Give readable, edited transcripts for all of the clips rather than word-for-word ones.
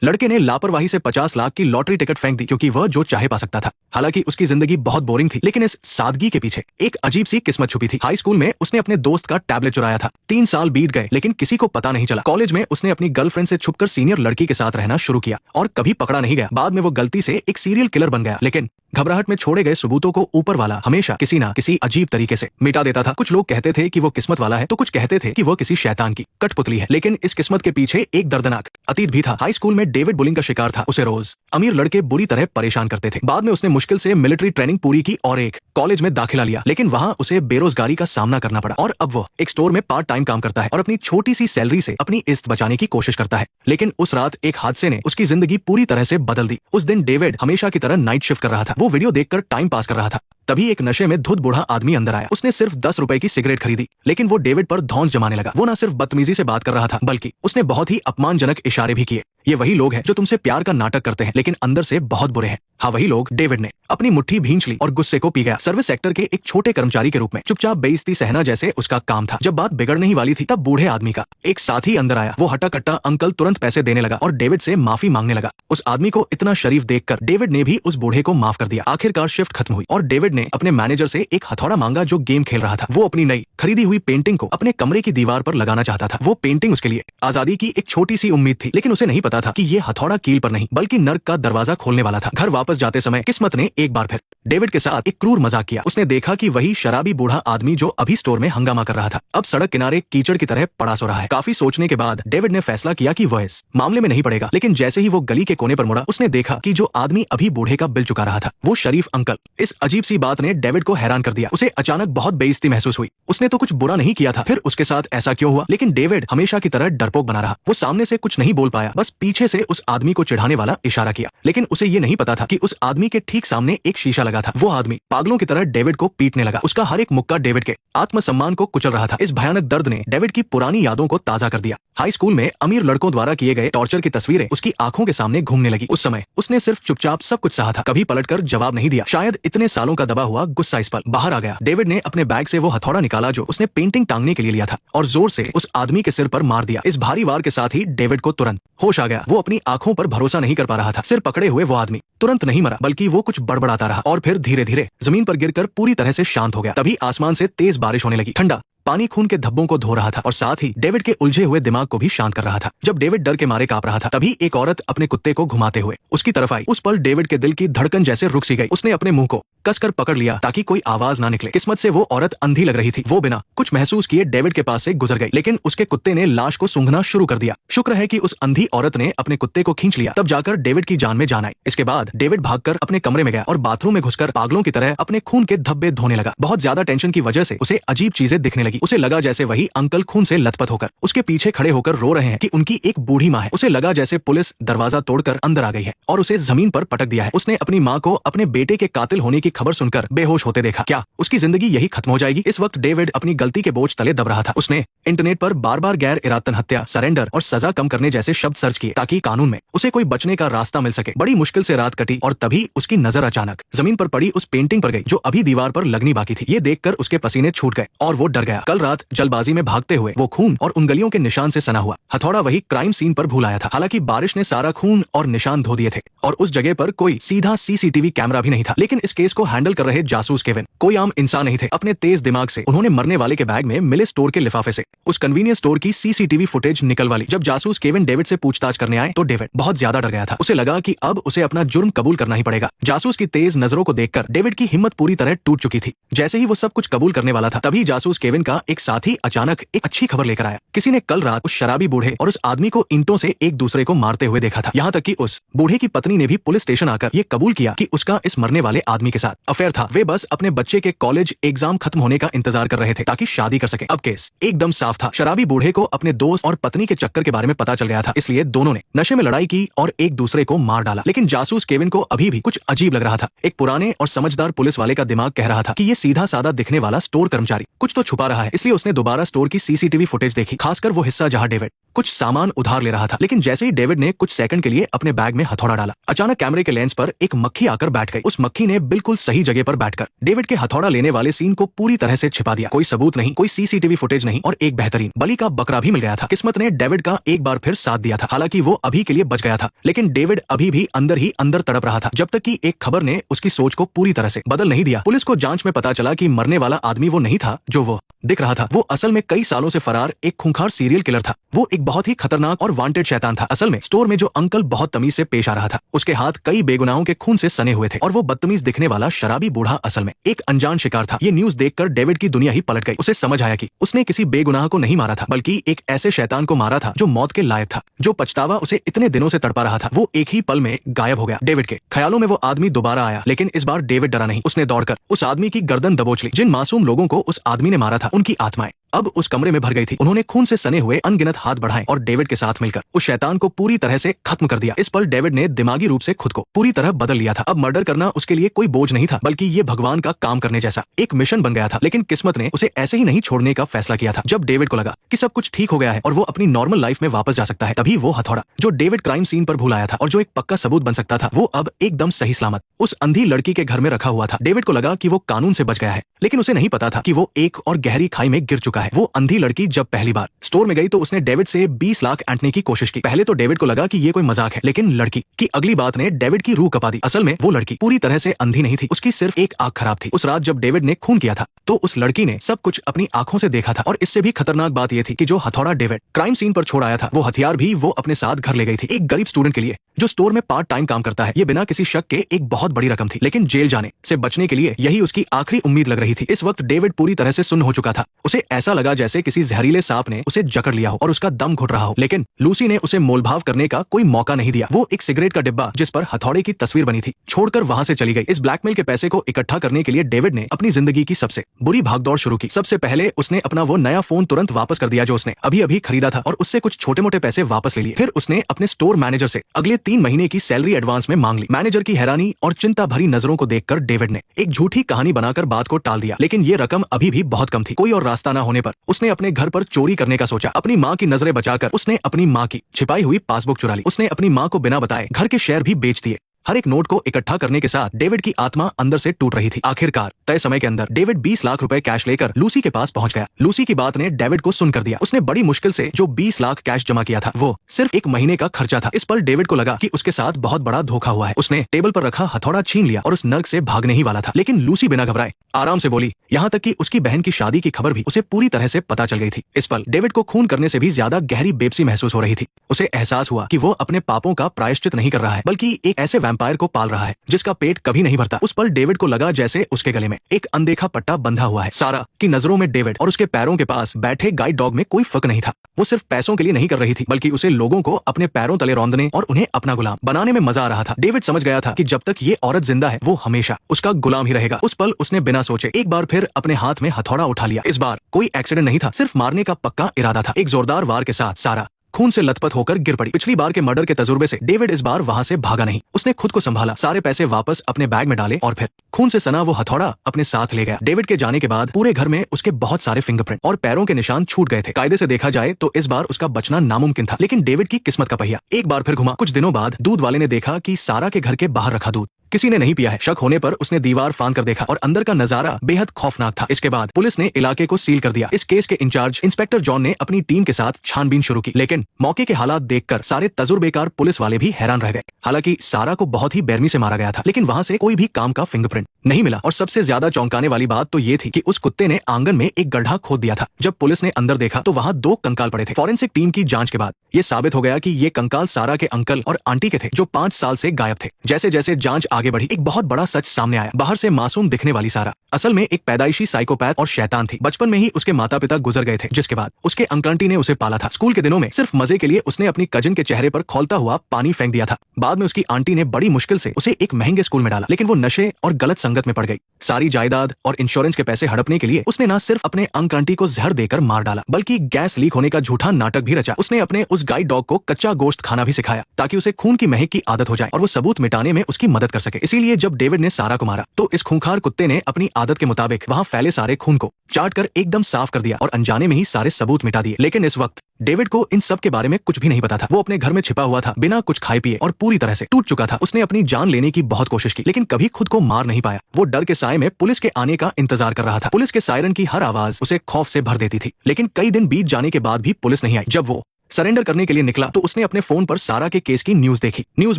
लड़के ने लापरवाही से 50 लाख की लॉटरी टिकट फेंक दी क्योंकि वह जो चाहे पा सकता था। हालांकि उसकी जिंदगी बहुत बोरिंग थी, लेकिन इस सादगी के पीछे एक अजीब सी किस्मत छुपी थी। हाई स्कूल में उसने अपने दोस्त का टैबलेट चुराया था। 3 साल बीत गए लेकिन किसी को पता नहीं चला। कॉलेज में उसने अपनी गर्लफ्रेंड से छुपकर सीनियर लड़की के साथ रहना शुरू किया और कभी पकड़ा नहीं गया। बाद में वो गलती से एक सीरियल किलर बन गया, लेकिन घबराहट में छोड़े गए सबूतों को ऊपर वाला हमेशा किसी ना किसी अजीब तरीके से मिटा देता था। कुछ लोग कहते थे कि वो किस्मत वाला है, तो कुछ कहते थे कि वो किसी शैतान की कठपुतली है, लेकिन इस किस्मत के पीछे एक दर्दनाक अतीत भी था। हाई स्कूल में डेविड बुलिंग का शिकार था। उसे रोज अमीर लड़के बुरी तरह परेशान करते थे। बाद में उसने मुश्किल से मिलिट्री ट्रेनिंग पूरी की और एक कॉलेज में दाखिला लिया, लेकिन वहां उसे बेरोजगारी का सामना करना पड़ा और अब वो एक स्टोर में पार्ट टाइम काम करता है और अपनी छोटी सी सैलरी से अपनी किस्त बचाने की कोशिश करता है। लेकिन उस रात एक हादसे ने उसकी जिंदगी पूरी तरह से बदल दी। उस दिन डेविड हमेशा की तरह नाइट शिफ्ट कर रहा था। वो वीडियो देखकर टाइम पास कर रहा था। तभी एक नशे में धुत बूढ़ा आदमी अंदर आया। उसने सिर्फ 10 रुपए की सिगरेट खरीदी, लेकिन वो डेविड पर धौंस जमाने लगा। वो न सिर्फ बदतमीजी से बात कर रहा था, बल्कि उसने बहुत ही अपमानजनक इशारे भी किए। ये वही लोग हैं जो तुमसे प्यार का नाटक करते हैं लेकिन अंदर से बहुत बुरे हैं। हाँ, वही लोग। डेविड ने अपनी मुट्ठी भींच ली और गुस्से को पी गया। सर्विस सेक्टर के एक छोटे कर्मचारी के रूप में चुपचाप बेइज्जती सहना जैसे उसका काम था। जब बात बिगड़ने ही वाली थी, तब बूढ़े आदमी का एक साथी अंदर आया। वो हट्टा कट्टा अंकल तुरंत पैसे देने लगा और डेविड से माफी मांगने लगा। उस आदमी को इतना शरीफ देखकर डेविड ने भी उस बूढ़े को माफ कर दिया। आखिरकार शिफ्ट खत्म हुई और डेविड ने अपने मैनेजर से एक हथौड़ा मांगा जो गेम खेल रहा था। वो अपनी नई खरीदी हुई पेंटिंग को अपने कमरे की दीवार पर लगाना चाहता था। वो पेंटिंग उसके लिए आजादी की एक छोटी सी उम्मीद थी, लेकिन उसे नहीं पता था कि ये हथौड़ा कील पर नहीं बल्कि नर्क का दरवाजा खोलने वाला था। घर वापस जाते समय किस्मत ने एक बार फिर डेविड के साथ एक क्रूर मजाक किया। उसने देखा कि वही शराबी बूढ़ा आदमी जो अभी स्टोर में हंगामा कर रहा था, अब सड़क किनारे कीचड़ की तरह पड़ा सो रहा है। काफी सोचने के बाद डेविड ने फैसला किया कि वह इस मामले में नहीं पड़ेगा। लेकिन जैसे ही वो गली के कोने पर मुड़ा, उसने देखा कि जो आदमी अभी बूढ़े का बिल चुका रहा था, वो शरीफ अंकल। इस अजीब सी बात ने डेविड को हैरान कर दिया। उसे अचानक बहुत बेइज्जती महसूस हुई। उसने तो कुछ बुरा नहीं किया था, फिर उसके साथ ऐसा क्यों हुआ? लेकिन डेविड हमेशा की तरह डरपोक बना रहा। वो सामने से कुछ नहीं बोल पाया, बस पीछे से उस आदमी को चिढ़ाने वाला इशारा किया। लेकिन उसे ये नहीं पता था कि उस आदमी के ठीक सामने एक शीशा लगा था। वो आदमी पागलों की तरह डेविड को पीटने लगा। उसका हर एक मुक्का डेविड के आत्मसम्मान को कुचल रहा था। इस भयानक दर्द ने डेविड की पुरानी यादों को ताजा कर दिया। हाई स्कूल में अमीर लड़कों द्वारा किए गए टॉर्चर की तस्वीरें उसकी आंखों के सामने घूमने लगी। उस समय उसने सिर्फ चुपचाप सब कुछ सहा था, कभी पलटकर जवाब नहीं दिया। शायद इतने सालों का दबा हुआ गुस्सा इस पल बाहर आ गया। डेविड ने अपने बैग से वो हथौड़ा निकाला जो उसने पेंटिंग टांगने के लिए लिया था और जोर से उस आदमी के सिर पर मार दिया। इस भारी वार के साथ ही डेविड को तुरंत होश आ गया। वो अपनी आंखों पर भरोसा नहीं कर पा रहा था। सिर पकड़े हुए वो आदमी तुरंत नहीं मरा, बल्कि वो कुछ बड़बड़ाता रहा और फिर धीरे धीरे जमीन पर गिरकर पूरी तरह से शांत हो गया। तभी आसमान से तेज बारिश होने लगी। ठंडा पानी खून के धब्बों को धो रहा था और साथ ही डेविड के उलझे हुए दिमाग को भी शांत कर रहा था। जब डेविड डर के मारे कांप रहा था, तभी एक औरत अपने कुत्ते को घुमाते हुए उसकी तरफ आई। उस पल डेविड के दिल की धड़कन जैसे रुक सी गई। उसने अपने मुंह को कसकर पकड़ लिया ताकि कोई आवाज ना निकले। किस्मत से वो औरत अंधी लग रही थी। वो बिना कुछ महसूस किए डेविड के पास से गुजर गई, लेकिन उसके कुत्ते ने लाश को सूंघना शुरू कर दिया। शुक्र है कि उस अंधी औरत ने अपने कुत्ते को खींच लिया, तब जाकर डेविड की जान में जान आई। इसके बाद डेविड भागकर अपने कमरे में गया और बाथरूम में घुसकर पागलों की तरह अपने खून के धब्बे धोने लगा। बहुत ज्यादा टेंशन की वजह से उसे अजीब चीजें दिखने लगी। उसे लगा जैसे वही अंकल खून से लथपथ होकर उसके पीछे खड़े होकर रो रहे हैं कि उनकी एक बूढ़ी माँ है। उसे लगा जैसे पुलिस दरवाजा तोड़कर अंदर आ गई है और उसे जमीन पर पटक दिया है। उसने अपनी माँ को अपने बेटे के कातिल होने की खबर सुनकर बेहोश होते देखा। क्या उसकी जिंदगी यही खत्म हो जाएगी? इस वक्त डेविड अपनी गलती के बोझ तले दब रहा था। उसने इंटरनेट पर बार बार गैर इरादतन हत्या, सरेंडर और सजा कम करने जैसे शब्द सर्च किए ताकि कानून में उसे कोई बचने का रास्ता मिल सके। बड़ी मुश्किल से रात कटी और तभी उसकी नजर अचानक जमीन पर पड़ी उस पेंटिंग पर गई जो अभी दीवार पर लगनी बाकी थी। ये देखकर उसके पसीने छूट गए और वो डर गया। कल रात जल्दबाजी में भागते हुए वो खून और उंगलियों के निशान से सना हुआ हथौड़ा वही क्राइम सीन पर भूल आया था। हालांकि बारिश ने सारा खून और निशान धो दिए थे और उस जगह पर कोई सीधा सीसीटीवी कैमरा भी नहीं था। लेकिन इस केस को हैंडल कर रहे जासूस केविन कोई आम इंसान नहीं थे। अपने तेज दिमाग से उन्होंने मरने वाले के बैग में मिले स्टोर के लिफाफे से उस कन्वीनियंस स्टोर की सीसीटीवी फुटेज निकलवा ली। जब जासूस केविन डेविड से पूछताछ करने आए तो डेविड बहुत ज्यादा डर गया था। उसे लगा कि अब उसे अपना जुर्म कबूल करना ही पड़ेगा। जासूस की तेज नजरों को देखकर डेविड की हिम्मत पूरी तरह टूट चुकी थी। जैसे ही वो सब कुछ कबूल करने वाला था, तभी जासूस केविन का एक साथी अचानक एक अच्छी खबर लेकर आया। किसी ने कल रात उस शराबी बूढ़े और उस आदमी को ईंटों से एक दूसरे को मारते हुए देखा था। यहाँ तक कि उस बूढ़े की पत्नी ने भी पुलिस स्टेशन आकर ये कबूल किया कि उसका इस मरने वाले आदमी के साथ अफेयर था। वे बस अपने बच्चे के कॉलेज एग्जाम खत्म होने का इंतजार कर रहे थे ताकि शादी कर सके। अब केस एकदम साफ था। शराबी बूढ़े को अपने दोस्त और पत्नी के चक्कर के बारे में पता चल गया था, इसलिए दोनों ने नशे में लड़ाई की और एक दूसरे को मार डाला। लेकिन जासूस केविन को अभी भी कुछ अजीब लग रहा था। एक पुराने और समझदार पुलिस वाले का दिमाग कह रहा था कि ये सीधा साधा दिखने वाला स्टोर कर्मचारी कुछ तो छुपा रहा है। इसलिए उसने दोबारा स्टोर की सीसीटीवी फुटेज देखी, खासकर वो हिस्सा जहां डेविड कुछ सामान उधार ले रहा था, लेकिन जैसे ही डेविड ने कुछ सेकंड के लिए अपने बैग में हथौड़ा डाला, अचानक कैमरे के लेंस पर एक मक्खी आकर बैठ गई। उस मक्खी ने बिल्कुल सही जगह पर बैठकर डेविड के हथौड़ा लेने वाले सीन को पूरी तरह से छिपा दिया। कोई सबूत नहीं, कोई सीसीटीवी फुटेज नहीं और एक बेहतरीन बलि का बकरा भी मिल गया था। किस्मत ने डेविड का एक बार फिर साथ दिया था। हालांकि वो अभी के लिए बच गया था, लेकिन डेविड अभी भी अंदर ही अंदर तड़प रहा था, जब तक कि एक खबर ने उसकी सोच को पूरी तरह से बदल नहीं दिया। पुलिस को जांच में पता चला कि मरने वाला आदमी वो नहीं था जो वो दिख रहा था। वो असल में कई सालों से फरार एक खूंखार सीरियल किलर था। वो एक बहुत ही खतरनाक और वांटेड शैतान था। असल में स्टोर में जो अंकल बहुत तमीज से पेश आ रहा था, उसके हाथ कई बेगुनाहों के खून से सने हुए थे और वो बदतमीज दिखने वाला शराबी बूढ़ा असल में एक अनजान शिकार था। ये न्यूज देखकर डेविड की दुनिया ही पलट गई। उसे समझ आया कि उसने किसी बेगुनाह को नहीं मारा था, बल्कि एक ऐसे शैतान को मारा था जो मौत के लायक था। जो पछतावा उसे इतने दिनों से तड़पा रहा था, वो एक ही पल में गायब हो गया। डेविड के ख्यालों में वो आदमी दोबारा आया, लेकिन इस बार डेविड डरा नहीं। उसने दौड़कर उस आदमी की गर्दन दबोच ली। जिन मासूम लोगों को उस आदमी ने मारा था, उनकी आत्माएं अब उस कमरे में भर गई थी। उन्होंने खून से सने हुए अनगिनत हाथ बढ़ाए और डेविड के साथ मिलकर उस शैतान को पूरी तरह से खत्म कर दिया। इस पल डेविड ने दिमागी रूप से खुद को पूरी तरह बदल लिया था। अब मर्डर करना उसके लिए कोई बोझ नहीं था, बल्कि ये भगवान का काम करने जैसा एक मिशन बन गया था। लेकिन किस्मत ने उसे ऐसे ही नहीं छोड़ने का फैसला किया था। जब डेविड को लगा कि सब कुछ ठीक हो गया है और वो अपनी नॉर्मल लाइफ में वापस जा सकता है, तभी वो हथौड़ा जो डेविड क्राइम सीन पर भूल आया था और जो एक पक्का सबूत बन सकता था, वो अब एकदम सही सलामत उस अंधी लड़की के घर में रखा हुआ था। डेविड को लगा कि वो कानून से बच गया है, लेकिन उसे नहीं पता था कि वो एक और गहरी खाई में गिर चुका है। वो अंधी लड़की जब पहली बार स्टोर में गई तो उसने डेविड से 20 लाख ऐंठने की कोशिश की। पहले तो डेविड को लगा कि ये कोई मजाक है, लेकिन लड़की की अगली बात ने डेविड की रूह कपा दी। असल में वो लड़की पूरी तरह से अंधी नहीं थी, उसकी सिर्फ एक आंख खराब थी। उस रात जब डेविड ने खून किया था, तो उस लड़की ने सब कुछ अपनी आंखों से देखा था। और इससे भी खतरनाक बात यह थी कि जो हथौड़ा डेविड क्राइम सीन पर छोड़ आया था, वो हथियार भी वो अपने साथ घर ले गई थी। एक गरीब स्टूडेंट के लिए जो स्टोर में पार्ट टाइम काम करता है, ये बिना किसी शक के एक बहुत बड़ी रकम थी, लेकिन जेल जाने से बचने के लिए यही उसकी आखिरी उम्मीद लग रही थी। इस वक्त डेविड पूरी तरह से सुन्न हो चुका था। उसे ऐसा लगा जैसे किसी जहरीले सांप ने उसे जकड़ लिया हो और उसका दम घुट रहा हो। लेकिन लूसी ने उसे मोलभाव करने का कोई मौका नहीं दिया। वो एक सिगरेट का डिब्बा जिस पर हथौड़े की तस्वीर बनी थी छोड़कर वहां से चली गई। इस ब्लैकमेल के पैसे को इकट्ठा करने के लिए डेविड ने अपनी जिंदगी की सबसे बुरी भागदौड़ शुरू की। सबसे पहले उसने अपना वो नया फोन तुरंत वापस कर दिया जो उसने अभी अभी खरीदा था और उससे कुछ छोटे मोटे पैसे वापस ले लिए। फिर उसने अपने स्टोर मैनेजर से अगले 3 महीने की सैलरी एडवांस में मांग ली। मैनेजर की हैरानी और चिंता भरी नजरों को देखकर डेविड ने एक झूठी कहानी बनाकर बात को टाल दिया, लेकिन ये रकम अभी भी बहुत कम थी। कोई और रास्ता न होने पर उसने अपने घर पर चोरी करने का सोचा। अपनी माँ की नजरें बचाकर उसने अपनी माँ की छिपाई हुई पासबुक चुरा ली। उसने अपनी माँ को बिना बताए घर के शेयर भी बेच दिए। हर एक नोट को इकट्ठा करने के साथ डेविड की आत्मा अंदर से टूट रही थी। आखिरकार तय समय के अंदर डेविड 20 लाख रुपए कैश लेकर लूसी के पास पहुंच गया। लूसी की बात ने डेविड को सुन कर दिया। उसने बड़ी मुश्किल से जो 20 लाख कैश जमा किया था, वो सिर्फ एक महीने का खर्चा था। इस पल डेविड को लगा कि उसके साथ बहुत बड़ा धोखा हुआ है। उसने टेबल पर रखा हथौड़ा छीन लिया और उस नर्क से भागने ही वाला था, लेकिन लूसी बिना घबराए आराम से बोली, यहाँ तक कि उसकी बहन की शादी की खबर भी उसे पूरी तरह से पता चल गई थी। इस पल डेविड को खून करने से भी ज्यादा गहरी बेबसी महसूस हो रही थी। उसे एहसास हुआ कि वो अपने पापों का प्रायश्चित नहीं कर रहा है, बल्कि एक ऐसे वैम्पायर को पाल रहा है जिसका पेट कभी नहीं भरता। उस पल डेविड को लगा जैसे उसके गले में एक अनदेखा पट्टा बंधा हुआ है। सारा की नजरों में डेविड और उसके पैरों के पास बैठे गाइड डॉग में कोई फर्क नहीं था। वो सिर्फ पैसों के लिए नहीं कर रही थी, बल्कि उसे लोगों को अपने पैरों तले रौंदने और उन्हें अपना गुलाम बनाने में मजा आ रहा था। डेविड समझ गया था कि जब तक ये औरत जिंदा है, वो हमेशा उसका गुलाम ही रहेगा। उस पल उसने बिना सोचे एक बार फिर अपने हाथ में हथौड़ा उठा लिया। इस बार कोई एक्सीडेंट नहीं था, सिर्फ मारने का पक्का इरादा था। एक जोरदार वार के साथ सारा खून से लथपथ होकर गिर पड़ी। पिछली बार के मर्डर के तजुर्बे से डेविड इस बार वहां से भागा नहीं। उसने खुद को संभाला, सारे पैसे वापस अपने बैग में डाले और फिर खून से सना वो हथौड़ा अपने साथ ले गया। डेविड के जाने के बाद पूरे घर में उसके बहुत सारे फिंगरप्रिंट और पैरों के निशान छूट गए थे। कायदे से देखा जाए तो इस बार उसका बचना नामुमकिन था, लेकिन डेविड की किस्मत का पहिया एक बार फिर घुमा। कुछ दिनों बाद दूध वाले ने देखा कि सारा के घर के बाहर रखा दूध किसी ने नहीं पिया है। शक होने पर उसने दीवार फांद कर देखा और अंदर का नजारा बेहद खौफनाक था। इसके बाद पुलिस ने इलाके को सील कर दिया। इस केस के इंचार्ज इंस्पेक्टर जॉन ने अपनी टीम के साथ छानबीन शुरू की, लेकिन मौके के हालात देखकर सारे तजुर्बेकार पुलिस वाले भी हैरान रह गए। हालांकि सारा को बहुत ही बेरहमी से मारा गया था, लेकिन वहां से कोई भी काम का फिंगरप्रिंट नहीं मिला। और सबसे ज्यादा चौंकाने वाली बात तो ये थी कि उस कुत्ते ने आंगन में एक गड्ढा खोद दिया था। जब पुलिस ने अंदर देखा तो वहां 2 कंकाल पड़े थे। फॉरेंसिक टीम की जांच के बाद ये साबित हो गया कि ये कंकाल सारा के अंकल और आंटी के थे, जो 5 साल से गायब थे। जैसे जैसे जांच आगे बढ़ी, एक बहुत बड़ा सच सामने आया। बाहर से मासूम दिखने वाली सारा असल में एक पैदाइशी साइकोपैथ और शैतान थी। बचपन में ही उसके माता पिता गुजर गए थे, जिसके बाद उसके अंकल आंटी ने उसे पाला था। स्कूल के दिनों में सिर्फ मजे के लिए उसने अपनी कजिन के चेहरे पर खौलता हुआ पानी फेंक दिया था। बाद में उसकी आंटी ने बड़ी मुश्किल से उसे एक महंगे स्कूल में डाला, लेकिन वो नशे और गलत संगत में पड़ गई। सारी जायदाद और इंश्योरेंस के पैसे हड़पने के लिए उसने न सिर्फ अपने अंकल आंटी को जहर देकर मार डाला, बल्कि गैस लीक होने का झूठा नाटक भी रचा। उसने अपने उस गाइड डॉग को कच्चा गोश्त खाना भी सिखाया ताकि उसे खून की महक की आदत हो जाए और वो सबूत मिटाने में उसकी मदद कर सके। सके। इसीलिए जब डेविड ने सारा को मारा तो इस खूंखार कुत्ते ने अपनी आदत के मुताबिक वहां फैले सारे खून को चाट कर एकदम साफ कर दिया और अनजाने में ही सारे सबूत मिटा दिए। लेकिन इस वक्त डेविड को इन सब के बारे में कुछ भी नहीं पता था। वो अपने घर में छिपा हुआ था, बिना कुछ खाए पिए और पूरी तरह से टूट चुका था। उसने अपनी जान लेने की बहुत कोशिश की लेकिन कभी खुद को मार नहीं पाया। वो डर के साए में पुलिस के आने का इंतजार कर रहा था। पुलिस के सायरन की हर आवाज उसे खौफ से भर देती थी। लेकिन कई दिन बीत जाने के बाद भी पुलिस नहीं आई। जब वो सरेंडर करने के लिए निकला तो उसने अपने फोन पर सारा के केस की न्यूज देखी। न्यूज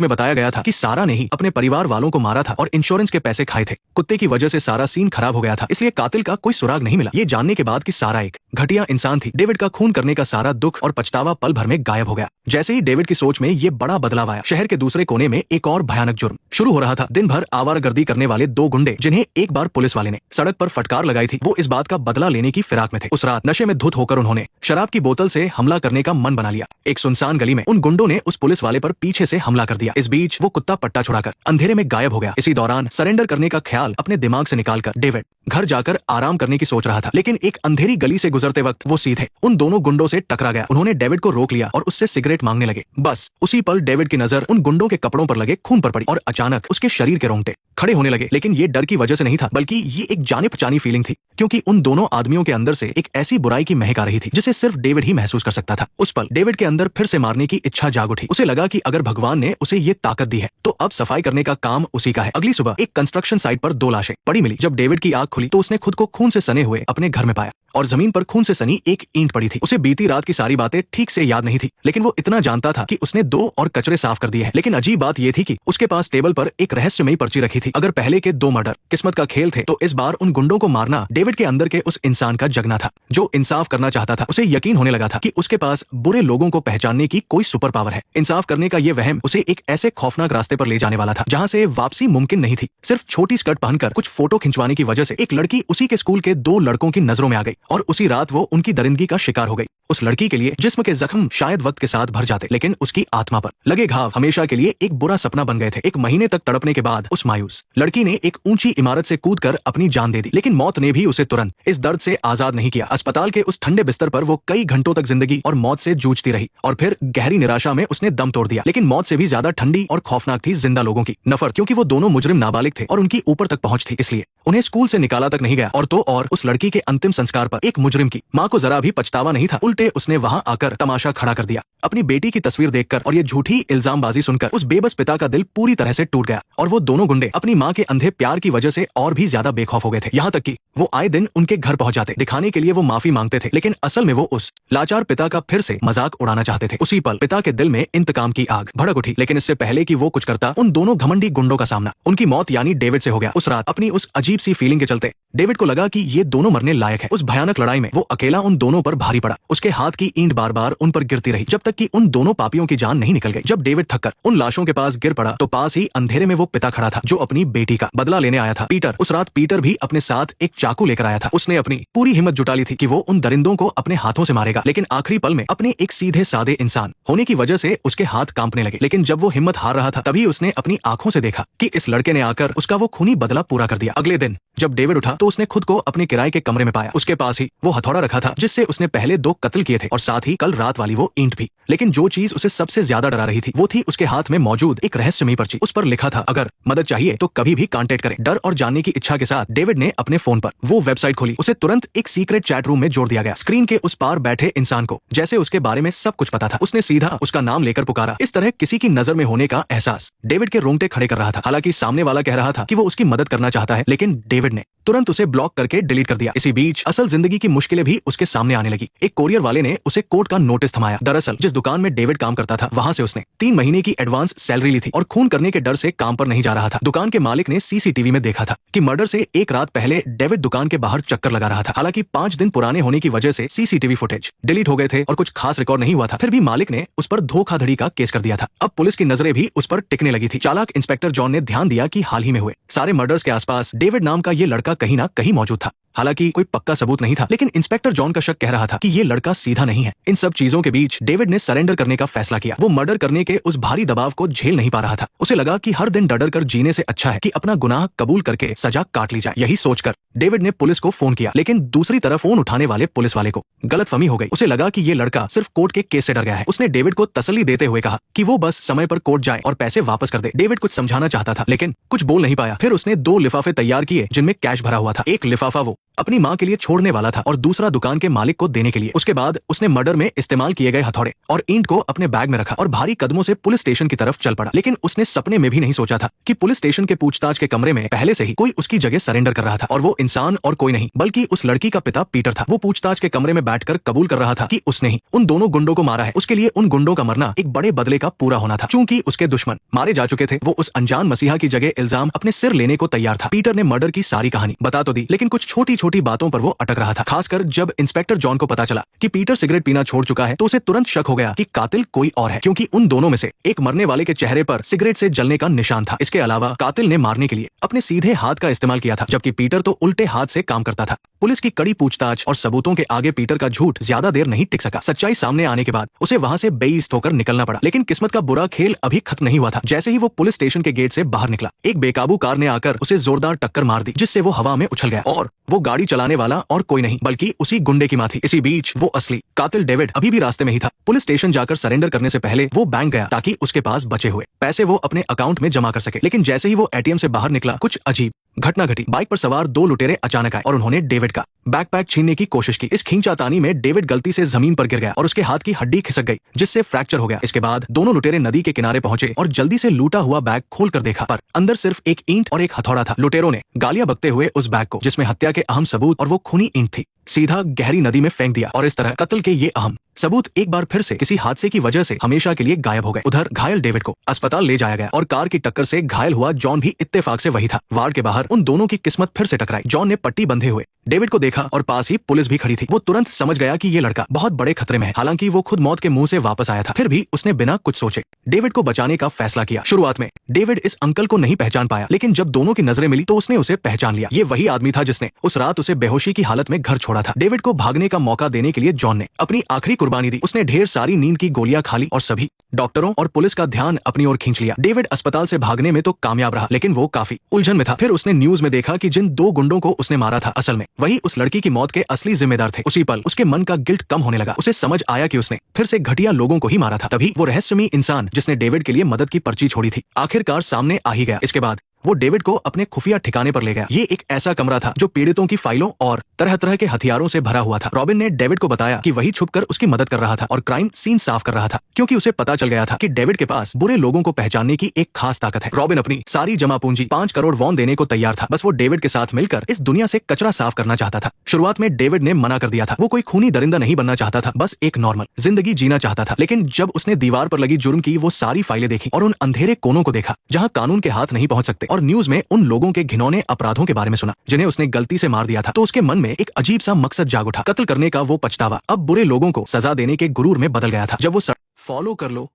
में बताया गया था कि सारा ने ही अपने परिवार वालों को मारा था और इंश्योरेंस के पैसे खाए थे। कुत्ते की वजह से सारा सीन खराब हो गया था, इसलिए कातिल का कोई सुराग नहीं मिला। ये जानने के बाद कि सारा एक घटिया इंसान थी, डेविड का खून करने का सारा दुख और पछतावा पल भर में गायब हो गया। जैसे ही डेविड की सोच में ये बड़ा बदलाव आया, शहर के दूसरे कोने में एक और भयानक जुर्म शुरू हो रहा था। दिन भर आवारागर्दी करने वाले दो गुंडे, जिन्हें एक बार पुलिस वाले ने सड़क पर फटकार लगाई थी, वो इस बात का बदला लेने की फिराक में थे। उस रात नशे में धुत होकर उन्होंने शराब की बोतल से हमला करने का मन बना लिया। एक सुनसान गली में उन गुंडों ने उस पुलिस वाले पर पीछे से हमला कर दिया। इस बीच वो कुत्ता पट्टा छुड़ाकर अंधेरे में गायब हो गया। इसी दौरान सरेंडर करने का ख्याल अपने दिमाग से निकालकर डेविड घर जाकर आराम करने की सोच रहा था। लेकिन एक अंधेरी गली से गुजरते वक्त वो सीधे उन दोनों गुंडों से टकरा गया। उन्होंने डेविड को रोक लिया और उससे सिगरेट मांगने लगे। बस उसी पल डेविड की नजर उन गुंडों के कपड़ों पर लगे खून पर पड़ी और अचानक उसके शरीर के रोंगटे खड़े होने लगे। लेकिन ये डर की वजह से नहीं था, बल्कि ये एक जाने पहचानी फीलिंग थी, क्योंकि उन दोनों आदमियों के अंदर से एक ऐसी बुराई की महक आ रही थी जिसे सिर्फ डेविड ही महसूस कर सकता था। उस पल डेविड के अंदर फिर से मारने की इच्छा जाग उठी। उसे लगा कि अगर भगवान ने उसे ये ताकत दी है तो अब सफाई करने का काम उसी का है। अगली सुबह एक कंस्ट्रक्शन साइट पर दो लाशें पड़ी मिली। जब डेविड की आंख खुली तो उसने खुद को खून से सने हुए अपने घर में पाया और जमीन पर खून से सनी एक ईंट पड़ी थी। उसे बीती रात की सारी बातें ठीक से याद नहीं थी, लेकिन वो इतना जानता था कि उसने दो और कचरे साफ कर दिए हैं। लेकिन अजीब बात यह थी कि उसके पास टेबल पर एक रहस्यमयी पर्ची रखी थी। अगर पहले के दो मर्डर किस्मत का खेल थे तो इस बार उन गुंडों को मारना डेविड के अंदर के उस इंसान का जगना था जो इंसाफ करना चाहता था। उसे यकीन होने लगा था कि उसके पास बुरे लोगों को पहचानने की कोई सुपर पावर है। इंसाफ करने का ये वहम उसे एक ऐसे खौफनाक रास्ते पर ले जाने वाला था जहां से वापसी मुमकिन नहीं थी। सिर्फ छोटी स्कर्ट पहनकर कुछ फोटो खिंचवाने की वजह से एक लड़की उसी के स्कूल के दो लड़कों की नजरों में आ गई और उसी रात वो उनकी दरिंदगी का शिकार हो गई। उस लड़की के लिए जिस्म के जख्म शायद वक्त के साथ भर जाते, लेकिन उसकी आत्मा पर लगे घाव हमेशा के लिए एक बुरा सपना बन गए थे। एक महीने तक तड़पने के बाद उस मायूस लड़की ने एक ऊंची इमारत से कूदकर अपनी जान दे दी, लेकिन मौत ने भी उसे तुरंत इस दर्द से आजाद नहीं किया। अस्पताल के उस ठंडे बिस्तर पर वो कई घंटों तक जिंदगी और मौत से जूझती रही और फिर गहरी निराशा में उसने दम तोड़ दिया। लेकिन मौत से भी ज्यादा ठंडी और खौफनाक थी जिंदा लोगों की नफरत, क्योंकि वो दोनों मुजरिम नाबालिग थे और उनकी ऊपर तक पहुंच थी, इसलिए उन्हें स्कूल से निकाला तक नहीं गया। और तो और उस लड़की के अंतिम संस्कार पर एक मुजरिम की मां को जरा भी पछतावा नहीं था, उल्टे उसने वहां आकर तमाशा खड़ा कर दिया। अपनी बेटी की तस्वीर देखकर और ये झूठी इल्जामबाजी सुनकर उस बेबस पिता का दिल पूरी तरह से टूट गया और वो दोनों गुंडे अपनी मां के अंधे प्यार की वजह से और भी ज्यादा बेखौफ हो गए थे। यहाँ तक कि वो आए दिन उनके घर पहुंच जाते, दिखाने के लिए वो माफी मांगते थे, लेकिन असल में वो उस लाचार पिता का फिर से मजाक उड़ाना चाहते थे। उसी पल पिता के दिल में इंतकाम की आग भड़क उठी, लेकिन इससे पहले कि वो कुछ करता, उन दोनों घमंडी गुंडों का सामना उनकी मौत यानी डेविड से हो गया। उस रात अपनी उस अजीब सी फीलिंग के चलते डेविड को लगा कि ये दोनों मरने लायक है। उस भयानक लड़ाई में वो अकेला उन दोनों पर भारी पड़ा। उसके हाथ की ईंट बार बार उन पर गिरती रही जब तक कि उन दोनों पापियों की जान नहीं निकल गई। जब डेविड थककर उन लाशों के पास गिर पड़ा तो पास ही अंधेरे में वो पिता खड़ा था जो अपनी बेटी का बदला लेने आया था, पीटर। उस रात पीटर भी अपने साथ एक चाकू लेकर आया था। उसने अपनी पूरी हिम्मत जुटा ली थी कि वो उन दरिंदों को अपने हाथों से मारेगा, लेकिन आखिरी पल में अपने एक सीधे सादे इंसान होने की वजह से उसके हाथ कांपने लगे। लेकिन जब वो हिम्मत हार रहा था तभी उसने अपनी आंखों से देखा कि इस लड़के ने आकर उसका वो खूनी बदला पूरा कर दिया। अगले दिन जब डेविड उठा तो उसने खुद को अपने किराए के कमरे में पाया। उसके पास ही वो हथौड़ा रखा था जिससे उसने पहले दो कत्ल किए थे और साथ ही कल रात वाली वो ईंट भी। लेकिन जो चीज उसे सबसे ज्यादा डरा रही थी वो थी उसके हाथ में मौजूद एक रहस्यमयी पर्ची। उस पर लिखा था, अगर मदद चाहिए तो कभी भी कांटेक्ट करें। डर और जानने की इच्छा के साथ डेविड ने अपने फोन पर वो वेबसाइट खोली। उसे तुरंत एक सीक्रेट चैट रूम में जोड़ दिया गया। स्क्रीन के उस पार बैठे इंसान को जैसे उसके बारे में सब कुछ पता था। उसने सीधा उसका नाम लेकर पुकारा। इस तरह किसी की नजर में होने का एहसास डेविड के रोंगटे खड़े कर रहा था। हालांकि सामने वाला कह रहा था कि वो उसकी मदद करना चाहता है, लेकिन डेविड ने तुरंत उसे ब्लॉक करके डिलीट कर दिया। इसी बीच असल जिंदगी की मुश्किलें भी उसके सामने आने लगी। एक कोरियर वाले ने उसे कोर्ट का नोटिस थमाया। दरअसल जिस दुकान में डेविड काम करता था वहां से उसने 3 महीने की एडवांस सैलरी ली थी और खून करने के डर से काम पर नहीं जा रहा था। दुकान के मालिक ने सीसीटीवी में देखा था कि मर्डर से एक रात पहले डेविड दुकान के बाहर चक्कर लगा रहा था। हालांकि 5 दिन पुराने होने की वजह से सीसीटीवी फुटेज डिलीट हो गए थे और कुछ खास रिकॉर्ड नहीं हुआ था। फिर भी मालिक ने उस पर धोखाधड़ी का केस कर दिया था। अब पुलिस की नजरें भी उस पर टिकने लगी थी। चालाक इंस्पेक्टर जॉन ने ध्यान दिया कि हाल ही में हुए सारे मर्डर्स के आसपास डेविड नाम का ये लड़का कहीं ना कहीं मौजूद था। हालांकि कोई पक्का सबूत नहीं था, लेकिन इंस्पेक्टर जॉन का शक कह रहा था कि ये लड़का तरीका सीधा नहीं है। इन सब चीजों के बीच डेविड ने सरेंडर करने का फैसला किया। वो मर्डर करने के उस भारी दबाव को झेल नहीं पा रहा था। उसे लगा कि हर दिन डर कर जीने से अच्छा है कि अपना गुनाह कबूल करके सजा काट ली जाए। यही सोचकर डेविड ने पुलिस को फोन किया, लेकिन दूसरी तरफ फोन उठाने वाले पुलिस वाले को गलतफहमी हो गई। उसे लगा कि ये लड़का सिर्फ कोर्ट के केस से डर गया है। उसने डेविड को तसल्ली देते हुए कहा कि वो बस समय पर कोर्ट जाए और पैसे वापस कर दे। डेविड कुछ समझाना चाहता था, लेकिन कुछ बोल नहीं पाया। फिर उसने 2 लिफाफे तैयार किए जिनमें कैश भरा हुआ था। एक लिफाफा वो अपनी माँ के लिए छोड़ने वाला था और दूसरा दुकान के मालिक को देने के लिए। उसके बाद उसने मर्डर में इस्तेमाल किए गए हथौड़े और ईंट को अपने बैग में रखा और भारी कदमों से पुलिस स्टेशन की तरफ चल पड़ा। लेकिन उसने सपने में भी नहीं सोचा था कि पुलिस स्टेशन के पूछताछ के कमरे में पहले से ही कोई उसकी जगह सरेंडर कर रहा था, और वो इंसान और कोई नहीं बल्कि उस लड़की का पिता पीटर था। वो पूछताछ के कमरे में बैठकर कबूल कर रहा था कि उसने ही उन दोनों गुंडों को मारा है। उसके लिए उन गुंडों का मरना एक बड़े बदले का पूरा होना था। चूंकि उसके दुश्मन मारे जा चुके थे, वो उस अनजान मसीहा की जगह इल्जाम अपने सिर लेने को तैयार था। पीटर ने मर्डर की सारी कहानी बता तो दी, लेकिन कुछ छोटी छोटी बातों पर वो अटक रहा था। खासकर जब इंस्पेक्टर जॉन को पता चला कि पीटर सिगरेट पीना छोड़ चुका है, तो उसे तुरंत शक हो गया कि कातिल कोई और है, क्योंकि उन दोनों में से एक मरने वाले के चेहरे पर सिगरेट से जलने का निशान था। इसके अलावा कातिल ने मारने के लिए अपने सीधे हाथ का इस्तेमाल किया था, जबकि पीटर तो उल्टे हाथ से काम करता था। पुलिस की कड़ी पूछताछ और सबूतों के आगे पीटर का झूठ ज्यादा देर नहीं टिक सका। सच्चाई सामने आने के बाद उसे वहां से बेइज्जत होकर निकलना पड़ा। लेकिन किस्मत का बुरा खेल अभी खत्म नहीं हुआ था। जैसे ही वो पुलिस स्टेशन के गेट से बाहर निकला, एक बेकाबू कार ने आकर उसे जोरदार टक्कर मार दी, जिससे वो हवा में उछल गया, और वो गाड़ी चलाने वाला और कोई नहीं बल्कि उसी गुंडे की मां थी। इसी बीच वो असली कातिल डेविड अभी भी रास्ते में ही था। पुलिस स्टेशन जाकर सरेंडर करने से पहले वो बैंक गया ताकि उसके पास बचे हुए पैसे वो अपने अकाउंट में जमा कर सके। लेकिन जैसे ही वो एटीएम से बाहर निकला, कुछ अजीब घटना घटी। बाइक पर सवार 2 लुटेरे अचानक आए और उन्होंने डेविड का बैकपैक छीनने की कोशिश की। इस खींचातानी में डेविड गलती से जमीन पर गिर गया और उसके हाथ की हड्डी खिसक गई, जिससे फ्रैक्चर हो गया। इसके बाद दोनों लुटेरे नदी के किनारे पहुंचे और जल्दी से लूटा हुआ बैग खोलकर देखा, पर अंदर सिर्फ एक ईंट और एक हथौड़ा था। लुटेरों ने गालियां बकते हुए उस बैग को, जिसमें हत्या के अहम सबूत और वो खूनी ईंट थी, सीधा गहरी नदी में फेंक दिया। और इस तरह कत्ल के ये अहम सबूत एक बार फिर से किसी हादसे की वजह से हमेशा के लिए गायब हो गए। उधर घायल डेविड को अस्पताल ले जाया गया और कार की टक्कर से घायल हुआ जॉन भी इत्तेफाक से वही था। वार्ड के बाहर उन दोनों की किस्मत फिर से टकराई। जॉन ने पट्टी बंधे हुए डेविड को देखा और पास ही पुलिस भी खड़ी थी। वो तुरंत समझ गया कि ये लड़का बहुत बड़े खतरे में है। हालांकि वो खुद मौत के मुंह से वापस आया था, फिर भी उसने बिना कुछ सोचे डेविड को बचाने का फैसला किया। शुरुआत में डेविड इस अंकल को नहीं पहचान पाया, लेकिन जब दोनों की नजरें मिली तो उसने उसे पहचान लिया। ये वही आदमी था जिसने उस रात उसे बेहोशी की हालत में घर छोड़ा था। डेविड को भागने का मौका देने के लिए जॉन ने अपनी आखिरी कुर्बानी दी। उसने ढेर सारी नींद की गोलियां खा ली और सभी डॉक्टरों और पुलिस का ध्यान अपनी ओर खींच लिया। डेविड अस्पताल से भागने में तो कामयाब रहा, लेकिन वो काफी उलझन में था। फिर उसने न्यूज में देखा कि जिन 2 गुंडों को उसने मारा था, असल में वही उस लड़की की मौत के असली जिम्मेदार थे। उसी पल उसके मन का गिल्ट कम होने लगा। उसे समझ आया कि उसने फिर से घटिया लोगों को ही मारा था। तभी वो रहस्यमयी इंसान जिसने डेविड के लिए मदद की पर्ची छोड़ी थी, आखिरकार सामने आ ही गया। इसके बाद वो डेविड को अपने खुफिया ठिकाने पर ले गया। ये एक ऐसा कमरा था जो पीड़ितों की फाइलों और तरह तरह के हथियारों से भरा हुआ था। रॉबिन ने डेविड को बताया कि वही छुपकर उसकी मदद कर रहा था और क्राइम सीन साफ कर रहा था, क्योंकि उसे पता चल गया था कि डेविड के पास बुरे लोगों को पहचानने की एक खास ताकत है। रॉबिन अपनी सारी जमा पूंजी 5 करोड़ वॉन देने को तैयार था। बस वो डेविड के साथ मिलकर इस दुनिया से कचरा साफ करना चाहता था। शुरुआत में डेविड ने मना कर दिया था। वो कोई खूनी दरिंदा नहीं बनना चाहता था, बस एक नॉर्मल जिंदगी जीना चाहता था। लेकिन जब उसने दीवार पर लगी जुर्म की वो सारी फाइलें देखी और उन अंधेरे कोनों को देखा जहां कानून के हाथ नहीं पहुंच सकते, और न्यूज में उन लोगों के घिनौने अपराधों के बारे में सुना जिन्हें उसने गलती से मार दिया था, तो उसके मन में एक अजीब सा मकसद जाग उठा। कत्ल करने का वो पछतावा अब बुरे लोगों को सजा देने के गुरूर में बदल गया था। जब वो फॉलो कर लो,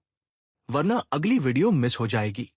वरना अगली वीडियो मिस हो जाएगी।